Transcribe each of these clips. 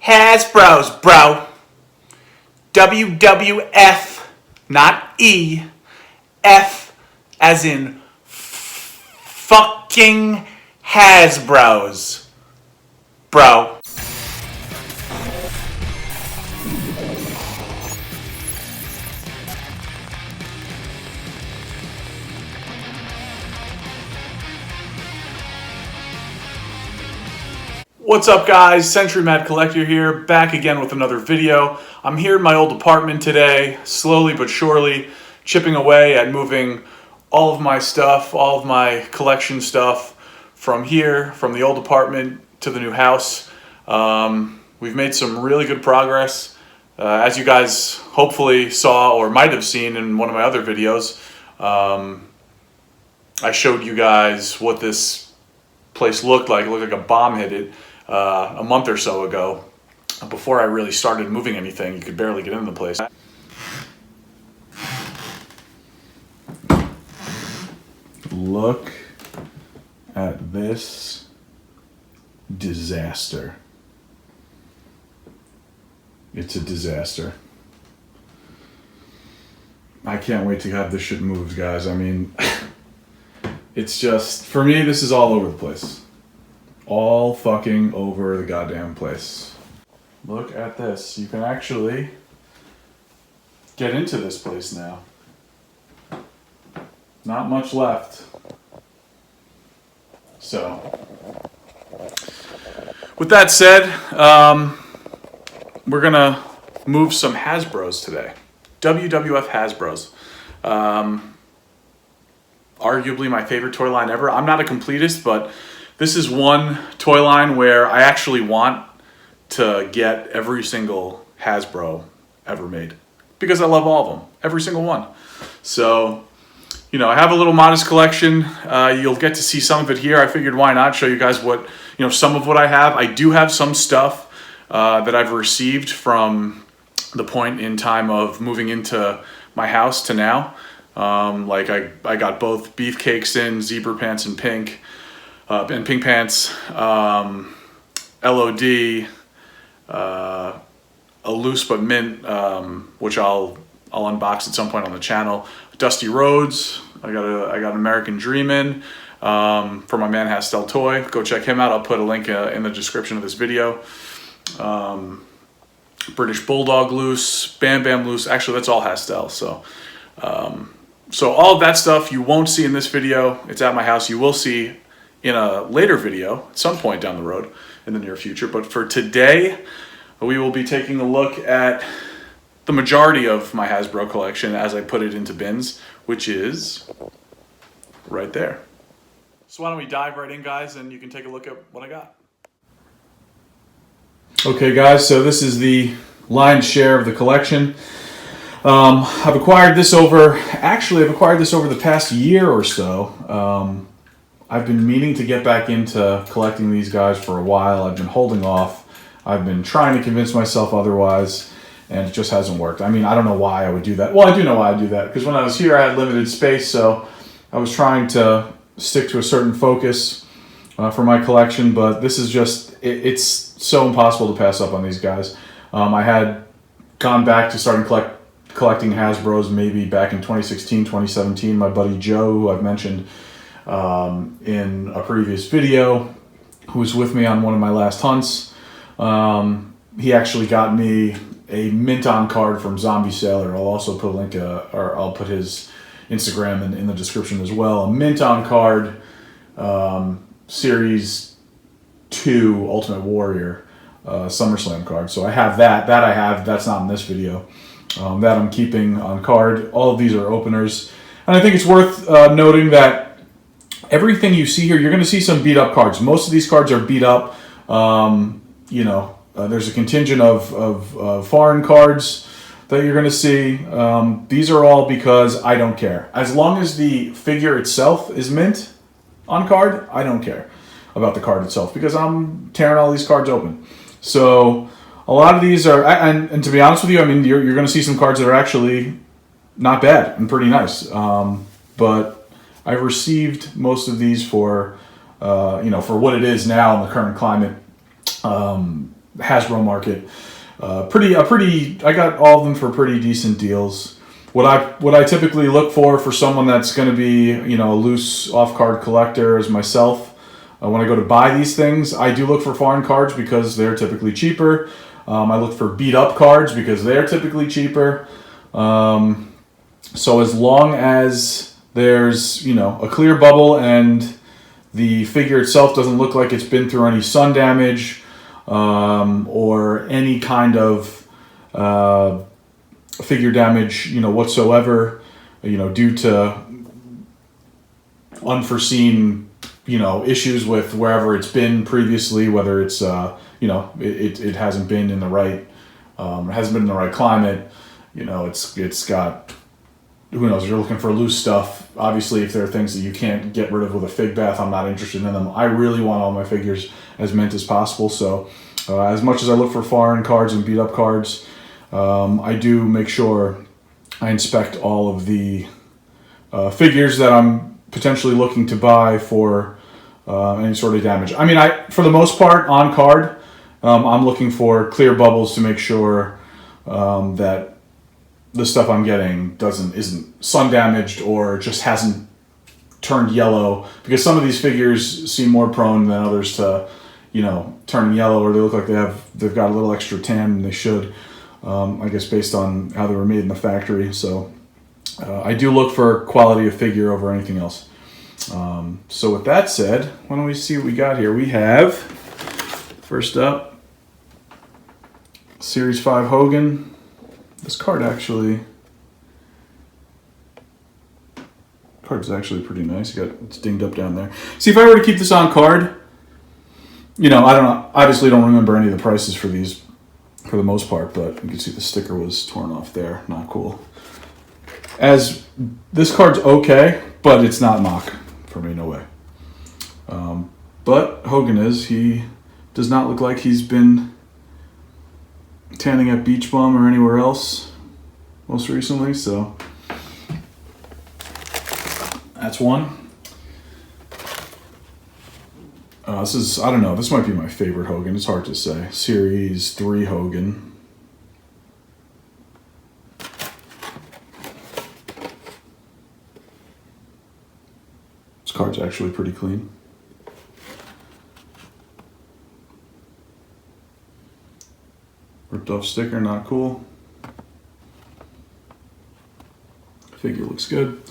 Hasbros, bro. WWF, not E. F as in fucking Hasbros, bro. What's up, guys? Century Mad Collector here, back again with another video. I'm here in my old apartment today, slowly but surely chipping away at moving all of my stuff, all of my collection stuff from here, from the old apartment to the new house. We've made some really good progress. As you guys hopefully saw or might have seen in one of my other videos, I showed you guys what this place looked like. It looked like a bomb hit it a month or so ago. Before I really started moving anything, you could barely get into the place. Look at this disaster. It's a disaster. I can't wait to have this shit moved, guys. I mean, it's just, for me, this is all over the place. All fucking over the goddamn place. Look at this. You can actually get into this place now. Not much left. So, with that said, we're gonna move some Hasbros today. WWF Hasbros. Arguably my favorite toy line ever. I'm not a completist, but this is one toy line where I actually want to get every single Hasbro ever made, because I love all of them, every single one. So, you know, I have a little modest collection. You'll get to see some of it here. I figured why not show you guys what, you know, some of what I have. I do have some stuff that I've received from the point in time of moving into my house to now. Like I got both beefcakes in, zebra pants in pink, and pink pants, LOD, a loose but mint, which I'll unbox at some point on the channel. Dusty Rhodes, I got an American Dream in, for my man Hastel Toy. Go check him out. I'll put a link in the description of this video. British Bulldog loose, Bam Bam loose. Actually, that's all Hastel. So all of that stuff you won't see in this video. It's at my house. You will see in a later video at some point down the road in the near future. But for today, we will be taking a look at the majority of my Hasbro collection as I put it into bins, which is right there. So why don't we dive right in, guys, and you can take a look at what I got. Okay, guys, so this is the lion's share of the collection. I've acquired this over the past year or so. I've been meaning to get back into collecting these guys for a while. I've been holding off. I've been trying to convince myself otherwise, and it just hasn't worked. I mean, I don't know why I would do that. Well, I do know why I do that, because when I was here, I had limited space, so I was trying to stick to a certain focus for my collection, but this is just, it's so impossible to pass up on these guys. I had gone back to starting collecting Hasbros maybe back in 2016, 2017. My buddy Joe, who I've mentioned in a previous video, who was with me on one of my last hunts, he actually got me a mint on card from Zombie Sailor. I'll also put a link, or I'll put his Instagram in the description as well. A mint on card, Series 2 Ultimate Warrior SummerSlam card. So I have that. That I have. That's not in this video. That I'm keeping on card. All of these are openers. And I think it's worth noting that everything you see here, you're going to see some beat up cards. Most of these cards are beat up. You know, there's a contingent of foreign cards that you're going to see. These are all because I don't care. As long as the figure itself is mint on card, I don't care about the card itself, because I'm tearing all these cards open. So a lot of these are, and to be honest with you, I mean, you're going to see some cards that are actually not bad and pretty nice. But I've received most of these for, you know, for what it is now in the current climate. Hasbro market. I got all of them for pretty decent deals. What I typically look for someone that's going to be, you know, a loose off-card collector as myself, when I go to buy these things, I do look for foreign cards because they're typically cheaper. I look for beat-up cards because they're typically cheaper. So as long as there's, you know, a clear bubble and the figure itself doesn't look like it's been through any sun damage, or any kind of figure damage, you know, whatsoever, you know, due to unforeseen, you know, issues with wherever it's been previously, whether it's, you know, it hasn't been in the right, it hasn't been in the right climate, you know, it's got, who knows, you're looking for loose stuff. Obviously, if there are things that you can't get rid of with a fig bath, I'm not interested in them. I really want all my figures as mint as possible. So as much as I look for foreign cards and beat up cards, I do make sure I inspect all of the figures that I'm potentially looking to buy for any sort of damage. I mean, for the most part, on card, I'm looking for clear bubbles to make sure that the stuff I'm getting isn't sun damaged or just hasn't turned yellow, because some of these figures seem more prone than others to, you know, turning yellow, or they look like they've got a little extra tan than they should. I guess based on how they were made in the factory. So I do look for quality of figure over anything else. So with that said, why don't we see what we got here? We have, first up, Series 5 Hogan. This card's actually pretty nice. It's dinged up down there. See, if I were to keep this on card, you know, obviously don't remember any of the prices for these for the most part, but you can see the sticker was torn off there. Not cool. As this card's okay, but it's not mock for me, no way. But Hogan he does not look like he's been tanning at Beach Bum or anywhere else most recently, so that's one. I don't know, this might be my favorite Hogan. It's hard to say. Series 3 Hogan. This card's actually pretty clean. Ripped off sticker, not cool. Figure looks good.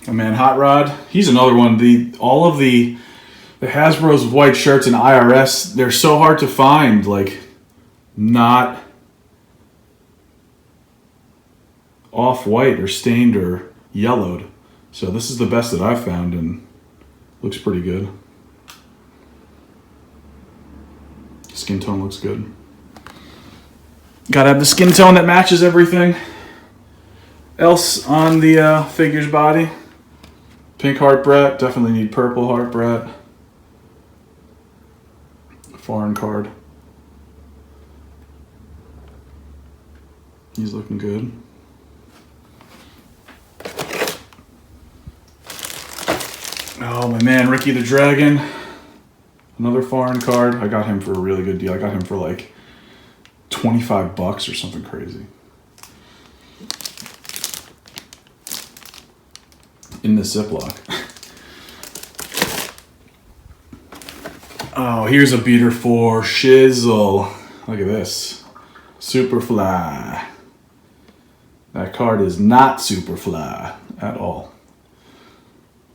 Oh man, Hot Rod. He's another one. All of the Hasbros with white shirts and IRS, they're so hard to find. Like, not off-white or stained or yellowed. So this is the best that I've found, and looks pretty good. Skin tone looks good. Gotta have the skin tone that matches everything else on the figure's body. Pink heart brat, definitely need purple heart brat. Foreign card. He's looking good. Oh, my man, Ricky the Dragon. Another foreign card. I got him for a really good deal. I got him for like $25 or something crazy. In the Ziploc. Oh, here's a beater for Shizzle. Look at this. Superfly. That card is not Superfly at all.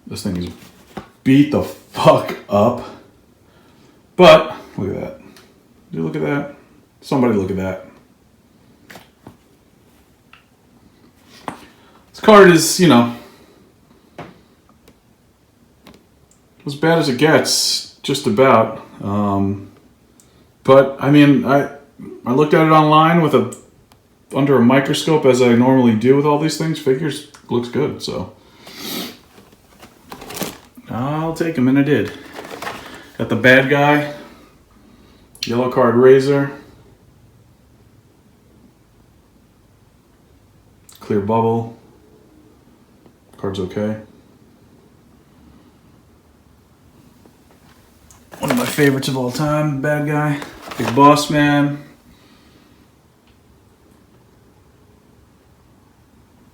This thing is beat the fuck up. But, look at that. Do you look at that? Somebody look at that. This card is, you know, as bad as it gets, just about. But, I mean, I looked at it online under a microscope, as I normally do with all these things. Figures looks good, so I'll take him, and I did. Got the bad guy, yellow card Razor, clear bubble, card's okay. One of my favorites of all time, bad guy. Big Boss Man.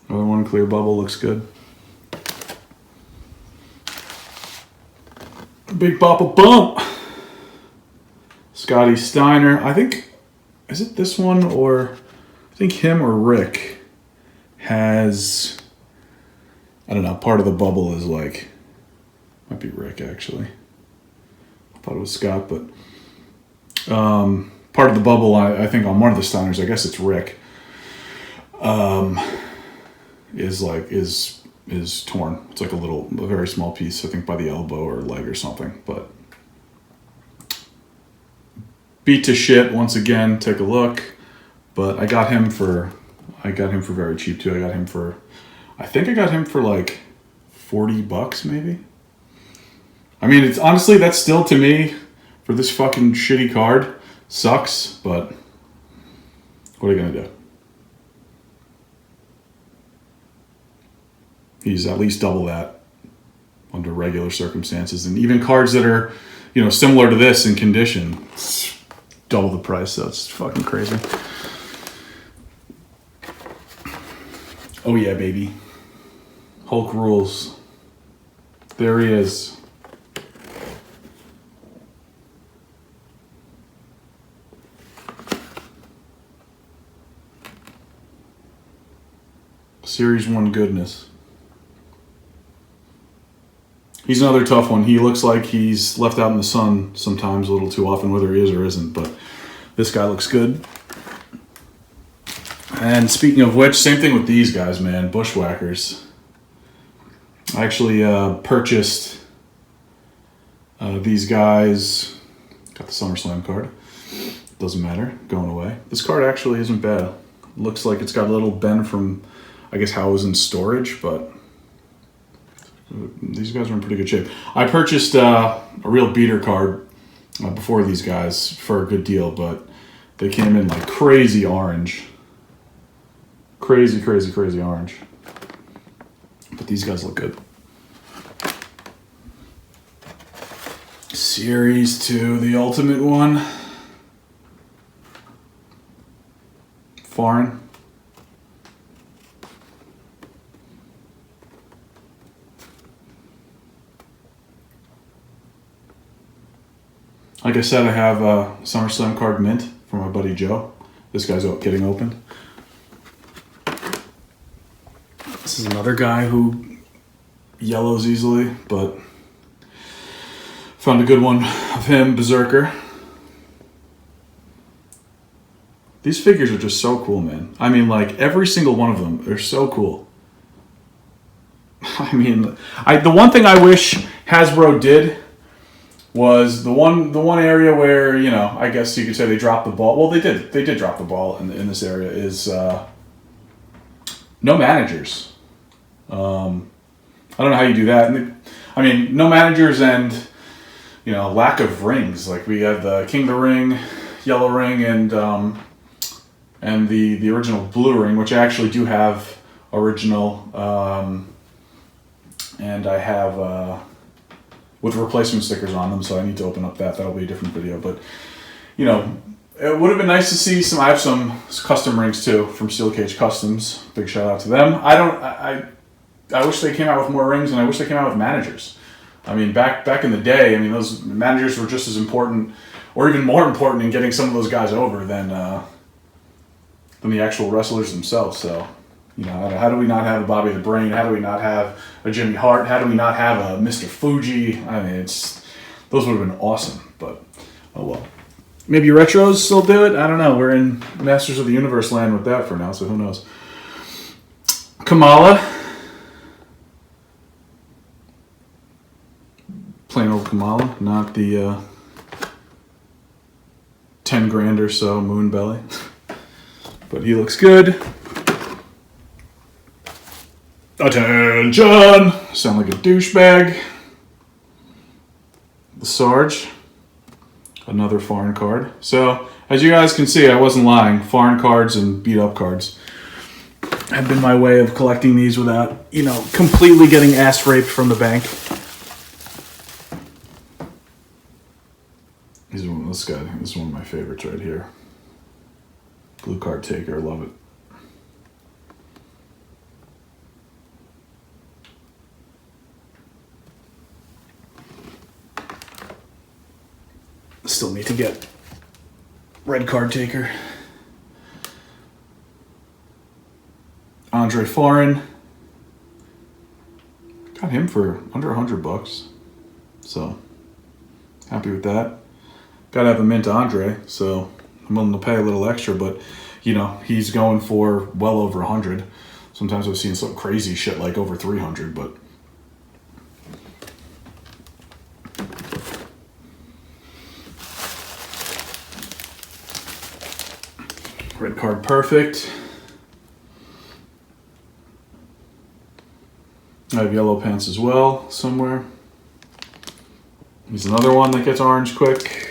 Another one, clear bubble, looks good. Big Papa Bump. Scotty Steiner. I think, is it this one, or I think him or Rick has, I don't know, part of the bubble is like, might be Rick actually. I thought it was Scott, but part of the bubble, I think on one of the Steiners, I guess it's Rick, is torn. It's like a very small piece, I think by the elbow or leg or something, but beat to shit once again. Take a look. But I got him for very cheap too. I got him for like $40 maybe. I mean, it's honestly, that's still to me, for this fucking shitty card, sucks, but what are you gonna do? He's at least double that under regular circumstances, and even cards that are, similar to this in condition, it's double the price. So it's fucking crazy. Oh yeah, baby. Hulk rules. There he is. Series 1 goodness. He's another tough one. He looks like he's left out in the sun sometimes a little too often, whether he is or isn't, but this guy looks good. And speaking of which, same thing with these guys, man. Bushwhackers. I actually purchased these guys. Got the SummerSlam card. Doesn't matter. Going away. This card actually isn't bad. Looks like it's got a little bend from, I guess, how it was in storage, but these guys are in pretty good shape. I purchased a real beater card before these guys for a good deal, but they came in like crazy orange. Crazy orange. But these guys look good. Series 2, the ultimate one. Foreign. Like I said, I have a SummerSlam card mint from my buddy Joe. This guy's getting opened. This is another guy who yellows easily, but found a good one of him, Berserker. These figures are just so cool, man. I mean, like, every single one of them, they're so cool. I mean, the one thing I wish Hasbro did was the one area where, I guess you could say they dropped the ball. Well, they did drop the ball in this area, is no managers. I don't know how you do that. I mean, no managers and, lack of rings. Like, we have the King of the Ring, yellow ring, and the original blue ring, which I actually do have original, and I have with replacement stickers on them, so I need to open up that. That'll be a different video, but it would have been nice to see some. I have some custom rings too from Steel Cage Customs. Big shout out to them. I wish they came out with more rings, and I wish they came out with managers. I mean, back in the day, those managers were just as important, or even more important, in getting some of those guys over than the actual wrestlers themselves. So, how do we not have a Bobby the Brain? How do we not have a Jimmy Hart? How do we not have a Mr. Fuji? I mean, those would have been awesome, but oh well. Maybe retros still do it? I don't know. We're in Masters of the Universe land with that for now, so who knows. Kamala. Plain old Kamala, not the 10 grand or so moon belly. But he looks good. Attention! Sound like a douchebag. The Sarge. Another foreign card. So, as you guys can see, I wasn't lying. Foreign cards and beat up cards have been my way of collecting these without, completely getting ass raped from the bank. This guy, this is one of my favorites right here. Blue card taker, love it. Still need to get red card taker. Andre Foreign. Got him for under $100, so happy with that. Gotta have a mint Andre, so I'm willing to pay a little extra, but you know, he's going for well over 100. Sometimes I've seen some crazy shit like over 300, but red card perfect. I have yellow pants as well somewhere. Here's another one that gets orange quick.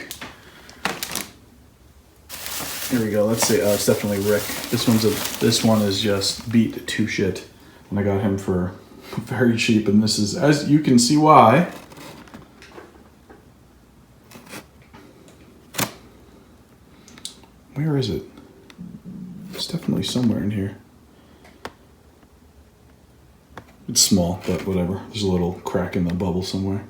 Here we go. Let's see. Oh, it's definitely Rick. This one is just beat to shit, and I got him for very cheap. And this is, as you can see, why. Where is it? It's definitely somewhere in here. It's small, but whatever. There's a little crack in the bubble somewhere.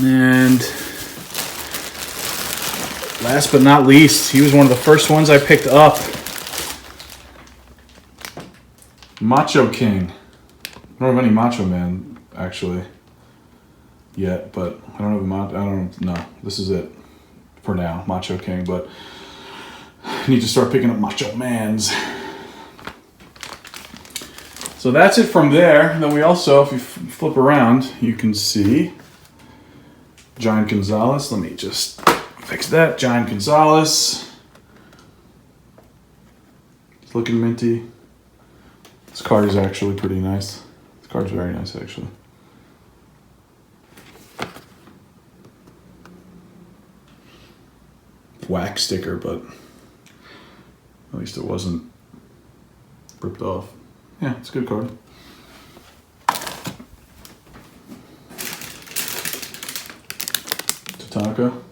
And last but not least, he was one of the first ones I picked up. Macho King. I don't have any Macho Man, actually, yet, but I don't know. This is it for now, Macho King, but I need to start picking up Macho Mans. So that's it from there. And then we also, if you flip around, you can see Giant Gonzalez. Let me just fix that. Giant Gonzalez. It's looking minty. This card is actually pretty nice. This card's very nice, actually. Wax sticker, but at least it wasn't ripped off. Yeah, it's a good card. Tatanka.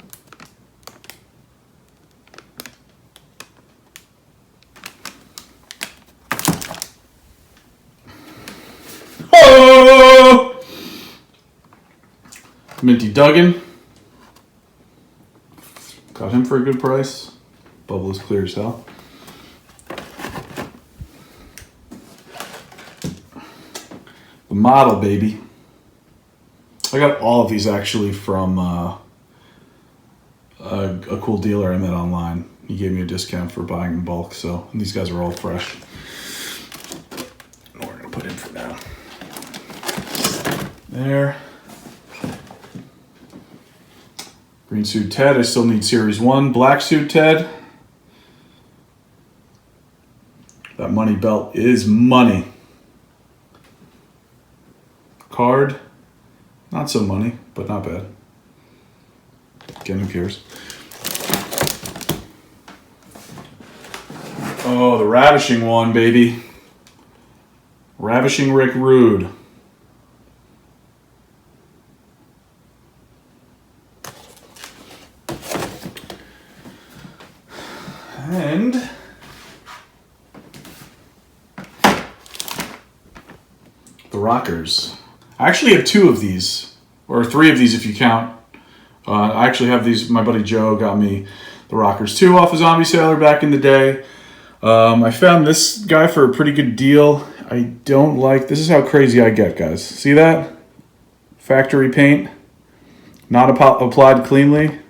Oh! Minty Duggan. Got him for a good price. Bubble is clear as hell. The model, baby. I got all of these actually from a cool dealer I met online. He gave me a discount for buying in bulk, so these guys are all fresh. We're gonna put in for now. There. Green Suit Ted, I still need Series 1. Black Suit Ted. That money belt is money. Card, not so money, but not bad. Again, who cares? Oh, the Ravishing one, baby. Ravishing Rick Rude. And the Rockers. I actually have 2 of these, or 3 of these if you count. I actually have these. My buddy Joe got me the Rockers 2 off a Zombie Sailor back in the day. I found this guy for a pretty good deal. I don't like, this is how crazy I get, guys. See that? Factory paint. Not applied cleanly.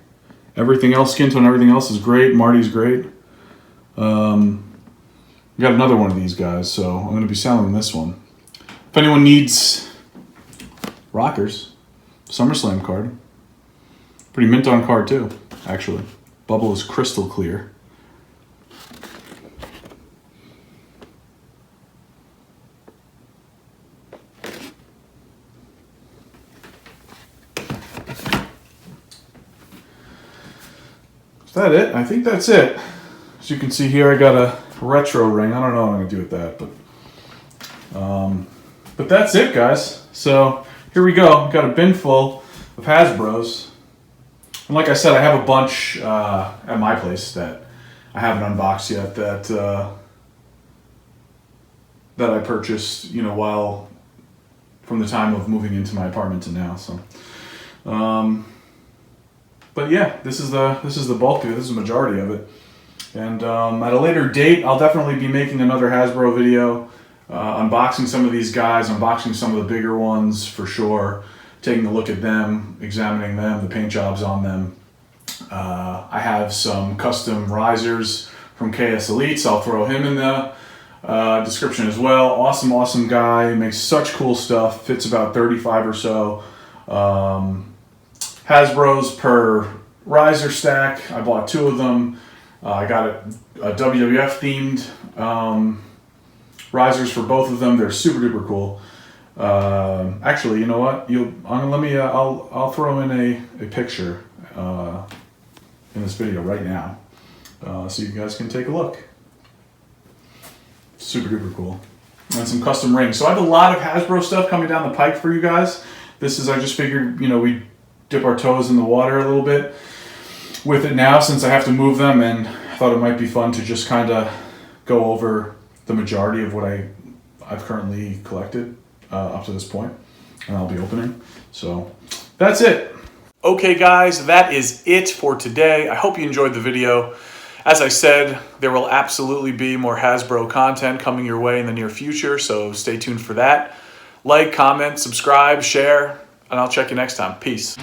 Everything else, skin tone, everything else is great. Marty's great. Got another one of these guys, so I'm going to be selling this one. If anyone needs Rockers, SummerSlam card. Pretty mint on card too, actually. Bubble is crystal clear. Is that it? I think that's it. As you can see here, I got a retro ring. I don't know what I'm going to do with that, but that's it, guys. So here we go. Got a bin full of Hasbros. And like I said, I have a bunch at my place that I haven't unboxed yet that I purchased, you know, while from the time of moving into my apartment to now. So, but yeah, this is the bulk of it. This is the majority of it. And at a later date, I'll definitely be making another Hasbro video, unboxing some of these guys, unboxing some of the bigger ones for sure, taking a look at them, examining them, the paint jobs on them. I have some custom risers from KS Elites. I'll throw him in the description as well. Awesome guy. Makes such cool stuff. Fits about 35 or so Hasbros per riser stack. I bought 2 of them. I got a WWF themed risers for both of them. They're super duper cool. Actually, you know what? I'll throw in a picture in this video right now, so you guys can take a look. Super duper cool. And some custom rings. So I have a lot of Hasbro stuff coming down the pike for you guys. This is, I just figured, you know, we dip our toes in the water a little bit with it now since I have to move them, and I thought it might be fun to just kind of go over the majority of what I've currently collected up to this point, and I'll be opening. So that's it. Okay guys, that is it for today. I hope you enjoyed the video. As I said, there will absolutely be more Hasbro content coming your way in the near future, so stay tuned for that. Like, comment, subscribe, share, and I'll check you next time. Peace.